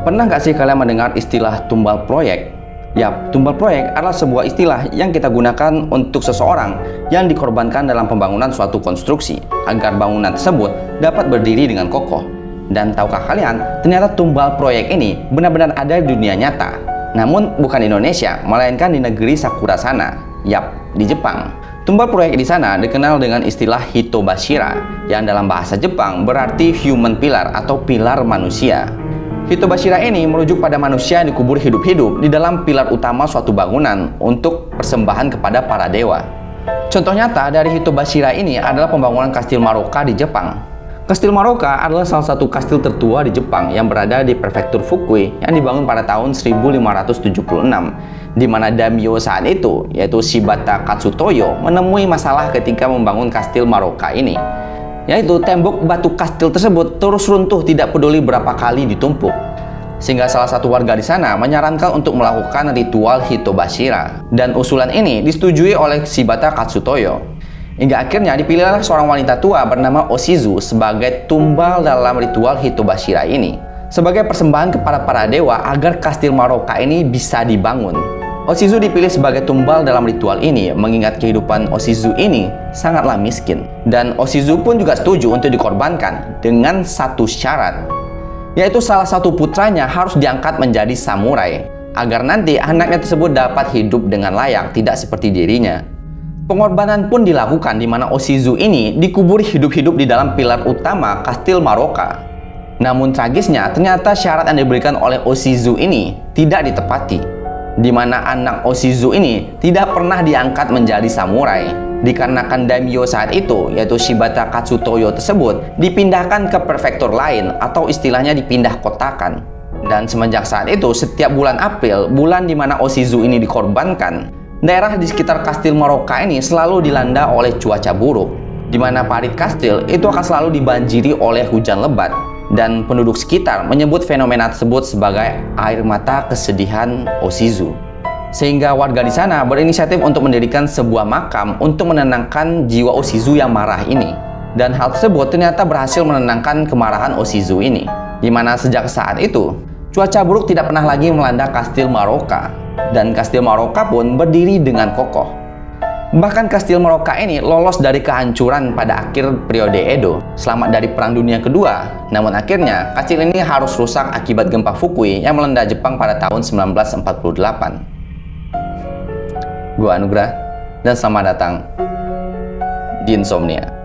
Pernah nggak sih kalian mendengar istilah tumbal proyek? Yap, tumbal proyek adalah sebuah istilah yang kita gunakan untuk seseorang yang dikorbankan dalam pembangunan suatu konstruksi agar bangunan tersebut dapat berdiri dengan kokoh. Dan tahukah kalian, ternyata tumbal proyek ini benar-benar ada di dunia nyata. Namun bukan di Indonesia, melainkan di negeri Sakura sana. Yap, di Jepang. Tumbal proyek di sana dikenal dengan istilah hitobashira, yang dalam bahasa Jepang berarti human pillar atau pilar manusia. Hitobashira ini merujuk pada manusia yang dikubur hidup-hidup di dalam pilar utama suatu bangunan untuk persembahan kepada para dewa. Contoh nyata dari hitobashira ini adalah pembangunan Kastil Maroka di Jepang. Kastil Maroka adalah salah satu kastil tertua di Jepang yang berada di prefektur Fukui yang dibangun pada tahun 1576, di mana daimyo saat itu, yaitu Shibata Katsutoyo, menemui masalah ketika membangun Kastil Maroka ini, yaitu tembok batu kastil tersebut terus runtuh tidak peduli berapa kali ditumpuk. Sehingga salah satu warga di sana menyarankan untuk melakukan ritual hitobashira, dan usulan ini disetujui oleh Shibata Katsutoyo. Hingga akhirnya dipilihlah seorang wanita tua bernama Oshizu sebagai tumbal dalam ritual hitobashira ini, sebagai persembahan kepada para dewa agar Kastil Maroka ini bisa dibangun. Oshizu dipilih sebagai tumbal dalam ritual ini mengingat kehidupan Oshizu ini sangatlah miskin. Dan Oshizu pun juga setuju untuk dikorbankan dengan satu syarat, yaitu salah satu putranya harus diangkat menjadi samurai agar nanti anaknya tersebut dapat hidup dengan layak, tidak seperti dirinya. Pengorbanan pun dilakukan di mana Oshizu ini dikubur hidup-hidup di dalam pilar utama Kastil Maroka. Namun tragisnya ternyata syarat yang diberikan oleh Oshizu ini tidak ditepati, di mana anak Oshizu ini tidak pernah diangkat menjadi samurai dikarenakan daimyo saat itu, yaitu Shibata Katsutoyo tersebut, dipindahkan ke prefektur lain atau istilahnya dipindah kotakan. Dan semenjak saat itu, setiap bulan April, bulan di mana Oshizu ini dikorbankan, daerah di sekitar Kastil Maroka ini selalu dilanda oleh cuaca buruk, di mana parit kastil itu akan selalu dibanjiri oleh hujan lebat, dan penduduk sekitar menyebut fenomena tersebut sebagai air mata kesedihan Oshizu. Sehingga warga di sana berinisiatif untuk mendirikan sebuah makam untuk menenangkan jiwa Oshizu yang marah ini. Dan hal tersebut ternyata berhasil menenangkan kemarahan Oshizu ini, di mana sejak saat itu cuaca buruk tidak pernah lagi melanda Kastil Maroka, dan Kastil Maroka pun berdiri dengan kokoh. Bahkan Kastil Maroka ini lolos dari kehancuran pada akhir periode Edo, selamat dari Perang Dunia Kedua. Namun akhirnya kastil ini harus rusak akibat gempa Fukui yang melanda Jepang pada tahun 1948. Gua Anugrah, dan selamat datang di Insomnia.